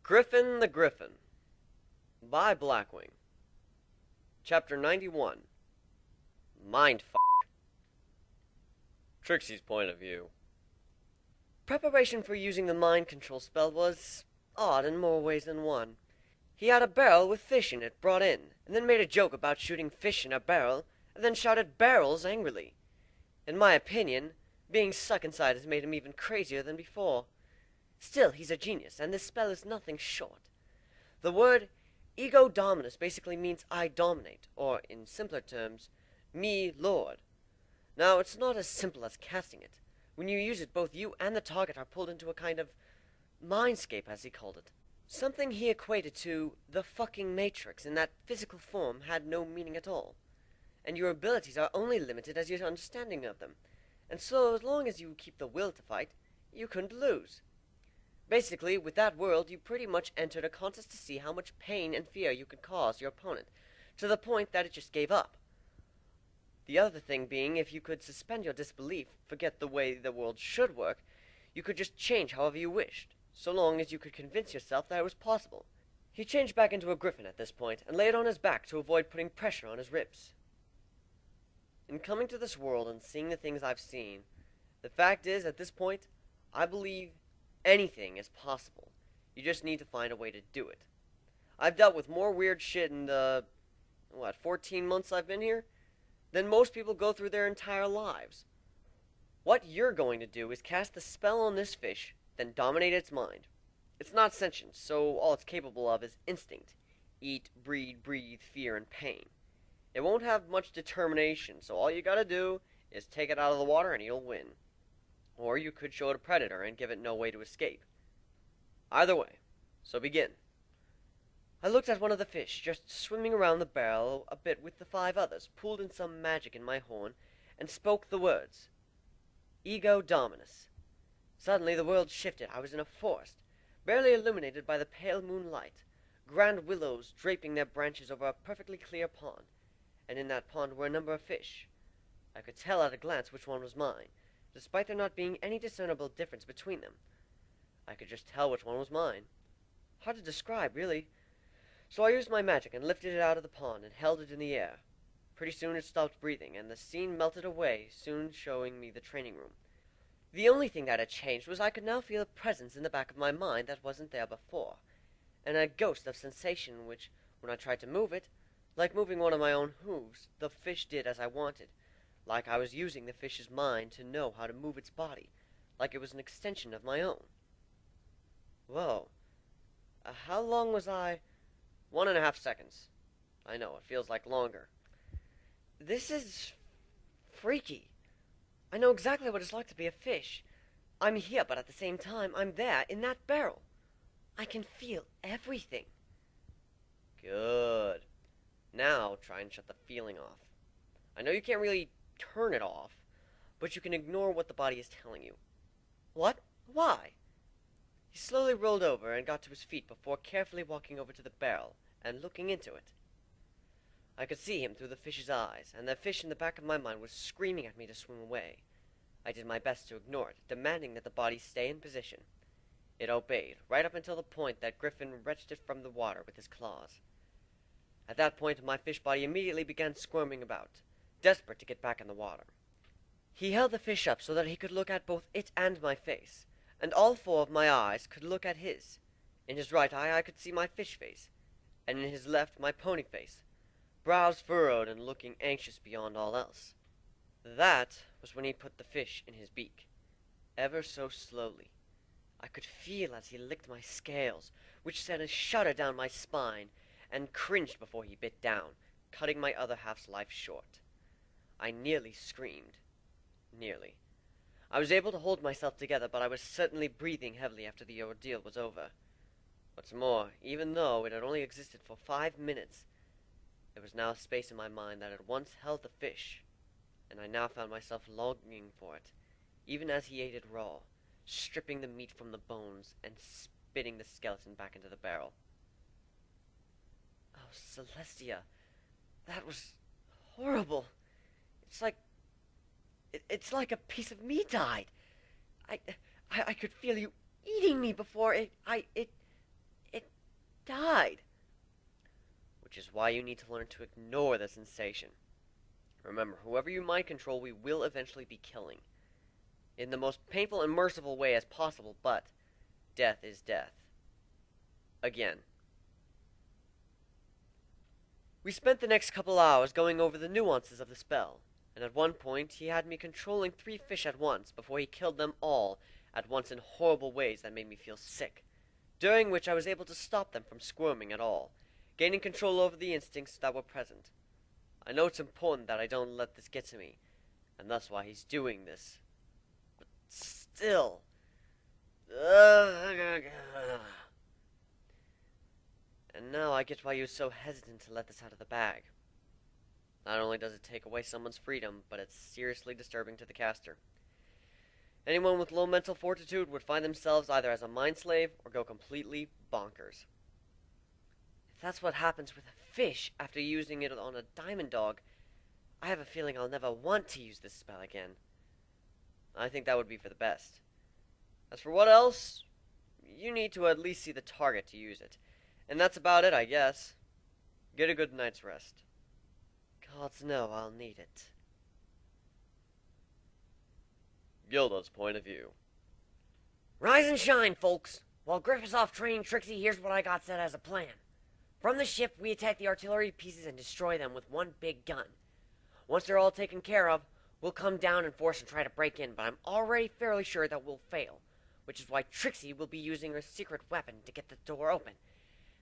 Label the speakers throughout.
Speaker 1: Griffin the Griffin by BlackWing. Chapter 91. Mindfuck. Trixie's point of view. Preparation for using the mind control spell was odd in more ways than one. He had a barrel with fish in it brought in, and then made a joke about shooting fish in a barrel, and then shouted barrels angrily. In my opinion, being stuck inside has made him even crazier than before. Still, he's a genius, and this spell is nothing short. The word ego dominus basically means I dominate, or in simpler terms, me lord. Now, it's not as simple as casting it. When you use it, both you and the target are pulled into a kind of mindscape, as he called it. Something he equated to the fucking Matrix, in that physical form had no meaning at all. And your abilities are only limited as your understanding of them. And so, as long as you keep the will to fight, you couldn't lose. Basically, with that world, you pretty much entered a contest to see how much pain and fear you could cause your opponent, to the point that it just gave up. The other thing being, if you could suspend your disbelief, forget the way the world should work, you could just change however you wished, so long as you could convince yourself that it was possible. He changed back into a griffin at this point, and laid on his back to avoid putting pressure on his ribs. In coming to this world and seeing the things I've seen, the fact is, at this point, I believe anything is possible. You just need to find a way to do it. I've dealt with more weird shit in the, 14 months I've been here, than most people go through their entire lives. What you're going to do is cast the spell on this fish, then dominate its mind. It's not sentient, so all it's capable of is instinct. Eat, breed, fear, and pain. It won't have much determination, so all you gotta do is take it out of the water and you'll win. Or you could show it a predator and give it no way to escape. Either way, so begin. I looked at one of the fish, just swimming around the barrel a bit with the 5 others, pulled in some magic in my horn, and spoke the words. Ego Dominus. Suddenly the world shifted. I was in a forest, barely illuminated by the pale moonlight, grand willows draping their branches over a perfectly clear pond, and in that pond were a number of fish. I could tell at a glance which one was mine, despite there not being any discernible difference between them. I could just tell which one was mine. Hard to describe, really. So I used my magic and lifted it out of the pond and held it in the air. Pretty soon it stopped breathing, and the scene melted away, soon showing me the training room. The only thing that had changed was I could now feel a presence in the back of my mind that wasn't there before, and a ghost of sensation which, when I tried to move it, like moving one of my own hooves, the fish did as I wanted, like I was using the fish's mind to know how to move its body, like it was an extension of my own. Whoa. How long was I? 1.5 seconds. I know, it feels like longer. This is freaky. I know exactly what it's like to be a fish. I'm here, but at the same time, I'm there, in that barrel. I can feel everything. Good. Now, try and shut the feeling off. I know you can't really turn it off, but you can ignore what the body is telling you. What? Why? He slowly rolled over and got to his feet before carefully walking over to the barrel and looking into it. I could see him through the fish's eyes, and the fish in the back of my mind was screaming at me to swim away. I did my best to ignore it, demanding that the body stay in position. It obeyed, right up until the point that Griffin wrenched it from the water with his claws. At that point, my fish body immediately began squirming about, desperate to get back in the water. He held the fish up so that he could look at both it and my face, and all 4 of my eyes could look at his. In his right eye I could see my fish face, and in his left my pony face, brows furrowed and looking anxious beyond all else. That was when he put the fish in his beak, ever so slowly. I could feel as he licked my scales, which sent a shudder down my spine, and cringed before he bit down, cutting my other half's life short. I nearly screamed. Nearly. I was able to hold myself together, but I was certainly breathing heavily after the ordeal was over. What's more, even though it had only existed for 5 minutes, there was now a space in my mind that had once held the fish, and I now found myself longing for it, even as he ate it raw, stripping the meat from the bones and spitting the skeleton back into the barrel. Oh, Celestia, that was horrible. It's like a piece of me died. I could feel you eating me before it died. Which is why you need to learn to ignore the sensation. Remember, whoever you mind control, we will eventually be killing. In the most painful and merciful way as possible, but death is death. Again. We spent the next couple hours going over the nuances of the spell, and at one point he had me controlling 3 fish at once before he killed them all at once in horrible ways that made me feel sick, during which I was able to stop them from squirming at all, gaining control over the instincts that were present. I know it's important that I don't let this get to me, and that's why he's doing this. But still... And now I get why you were so hesitant to let this out of the bag. Not only does it take away someone's freedom, but it's seriously disturbing to the caster. Anyone with low mental fortitude would find themselves either as a mind slave or go completely bonkers. If that's what happens with a fish after using it on a diamond dog, I have a feeling I'll never want to use this spell again. I think that would be for the best. As for what else, you need to at least see the target to use it. And that's about it, I guess. Get a good night's rest. Gods know I'll need it. Gilda's point of view.
Speaker 2: Rise and shine, folks. While Griff is off training Trixie, here's what I got set as a plan. From the ship, we attack the artillery pieces and destroy them with one big gun. Once they're all taken care of, we'll come down in force and try to break in, but I'm already fairly sure that we'll fail, which is why Trixie will be using her secret weapon to get the door open.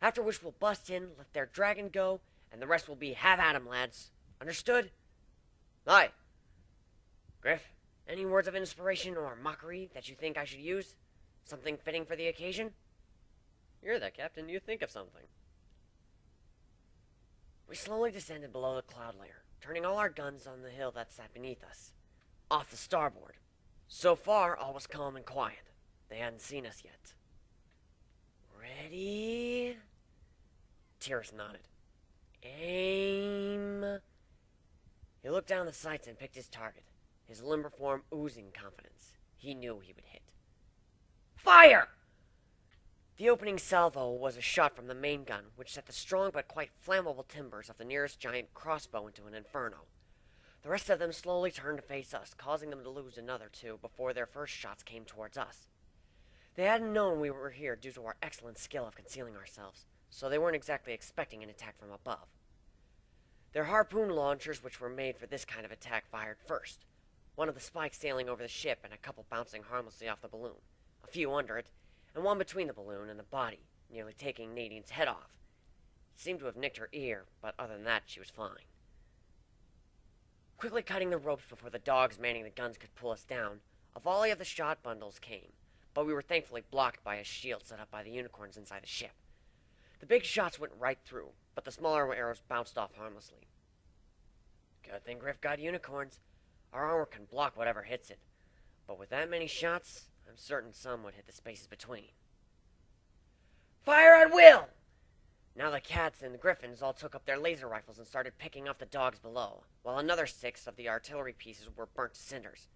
Speaker 2: After which we'll bust in, let their dragon go, and the rest will be have at 'em, lads. Understood?
Speaker 1: Aye.
Speaker 2: Griff, any words of inspiration or mockery that you think I should use? Something fitting for the occasion?
Speaker 1: You're the captain, you think of something.
Speaker 2: We slowly descended below the cloud layer, turning all our guns on the hill that sat beneath us, off the starboard. So far, all was calm and quiet. They hadn't seen us yet. Ready? Tyrus nodded. Aim. He looked down the sights and picked his target, his limber form oozing confidence. He knew he would hit. Fire! The opening salvo was a shot from the main gun, which set the strong but quite flammable timbers of the nearest giant crossbow into an inferno. The rest of them slowly turned to face us, causing them to lose another 2 before their first shots came towards us. They hadn't known we were here due to our excellent skill of concealing ourselves, so they weren't exactly expecting an attack from above. Their harpoon launchers, which were made for this kind of attack, fired first, one of the spikes sailing over the ship and a couple bouncing harmlessly off the balloon, a few under it, and one between the balloon and the body, nearly taking Nadine's head off. It seemed to have nicked her ear, but other than that, she was fine. Quickly cutting the ropes before the dogs manning the guns could pull us down, a volley of the shot bundles came, but we were thankfully blocked by a shield set up by the unicorns inside the ship. The big shots went right through, but the smaller arrows bounced off harmlessly. Good thing Griff got unicorns. Our armor can block whatever hits it, but with that many shots, I'm certain some would hit the spaces between. Fire at will! Now the cats and the griffins all took up their laser rifles and started picking off the dogs below, while another 6 of the artillery pieces were burnt to cinders.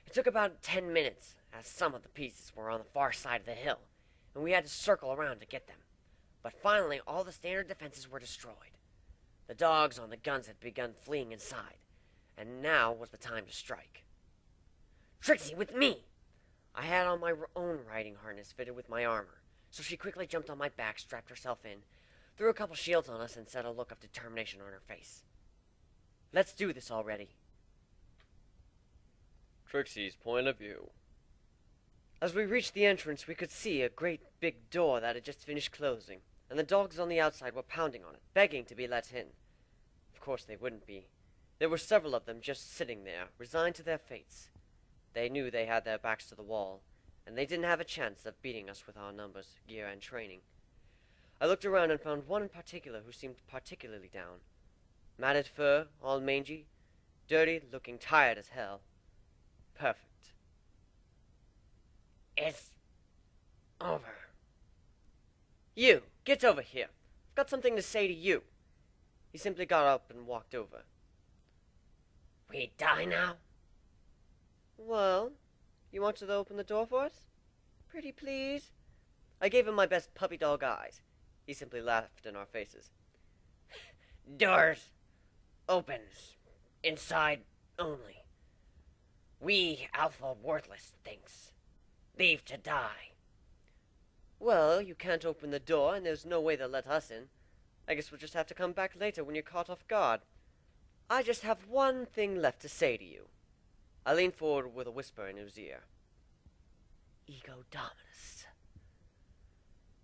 Speaker 2: It took about 10 minutes, as some of the pieces were on the far side of the hill, and we had to circle around to get them. But finally, all the standard defenses were destroyed. The dogs on the guns had begun fleeing inside, and now was the time to strike. Trixie, with me! I had on my own riding harness fitted with my armor, so she quickly jumped on my back, strapped herself in, threw a couple shields on us, and set a look of determination on her face. Let's do this already.
Speaker 1: Trixie's point of view. As we reached the entrance, we could see a great big door that had just finished closing, and the dogs on the outside were pounding on it, begging to be let in. Of course they wouldn't be. There were several of them just sitting there, resigned to their fates. They knew they had their backs to the wall, and they didn't have a chance of beating us with our numbers, gear, and training. I looked around and found one in particular who seemed particularly down. Matted fur, all mangy, dirty, looking tired as hell. Perfect.
Speaker 2: It's over.
Speaker 1: You, get over here. I've got something to say to you. He simply got up and walked over.
Speaker 2: We die now?
Speaker 1: Well, you want to open the door for us? Pretty please? I gave him my best puppy dog eyes. He simply laughed in our faces.
Speaker 2: Doors opens inside only. We alpha worthless things leave to die.
Speaker 1: Well, you can't open the door, and there's no way they'll let us in. I guess we'll just have to come back later when you're caught off guard. I just have one thing left to say to you. I leaned forward with a whisper in his ear. Ego Dominus.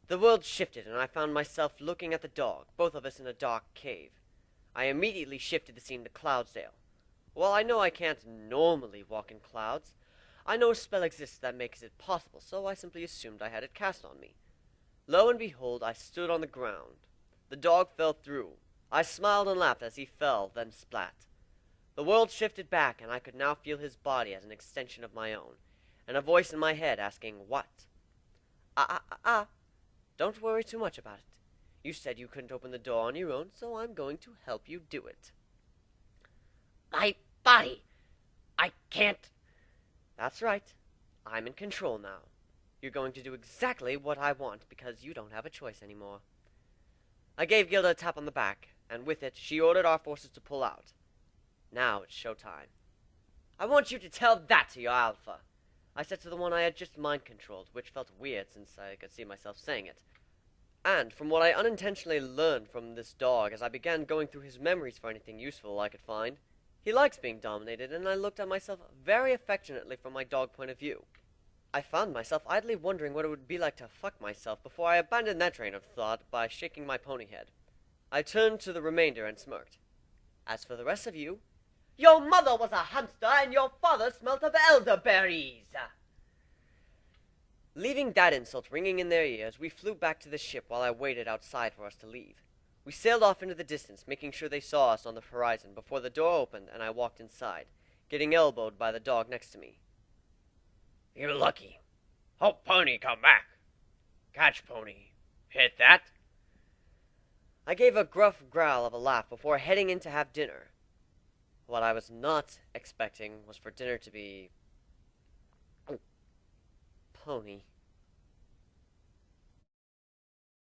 Speaker 1: The world shifted, and I found myself looking at the dog, both of us in a dark cave. I immediately shifted the scene to Cloudsdale. While I know I can't normally walk in clouds, I know a spell exists that makes it possible, so I simply assumed I had it cast on me. Lo and behold, I stood on the ground. The dog fell through. I smiled and laughed as he fell, then splat. The world shifted back, and I could now feel his body as an extension of my own, and a voice in my head asking, what? Don't worry too much about it. You said you couldn't open the door on your own, so I'm going to help you do it.
Speaker 2: My body! I can't.
Speaker 1: That's right. I'm in control now. You're going to do exactly what I want because you don't have a choice anymore. I gave Gilda a tap on the back, and with it, she ordered our forces to pull out. Now it's showtime. I want you to tell that to your alpha, I said to the one I had just mind-controlled, which felt weird since I could see myself saying it. And from what I unintentionally learned from this dog as I began going through his memories for anything useful I could find, he likes being dominated, and I looked at myself very affectionately from my dog point of view. I found myself idly wondering what it would be like to fuck myself before I abandoned that train of thought by shaking my pony head. I turned to the remainder and smirked. As for the rest of you, your mother was a hamster and your father smelt of elderberries. Leaving that insult ringing in their ears, we flew back to the ship while I waited outside for us to leave. We sailed off into the distance, making sure they saw us on the horizon before the door opened and I walked inside, getting elbowed by the dog next to me.
Speaker 2: You're lucky. Hope pony come back. Catch pony. Hit that.
Speaker 1: I gave a gruff growl of a laugh before heading in to have dinner. What I was not expecting was for dinner to be... pony.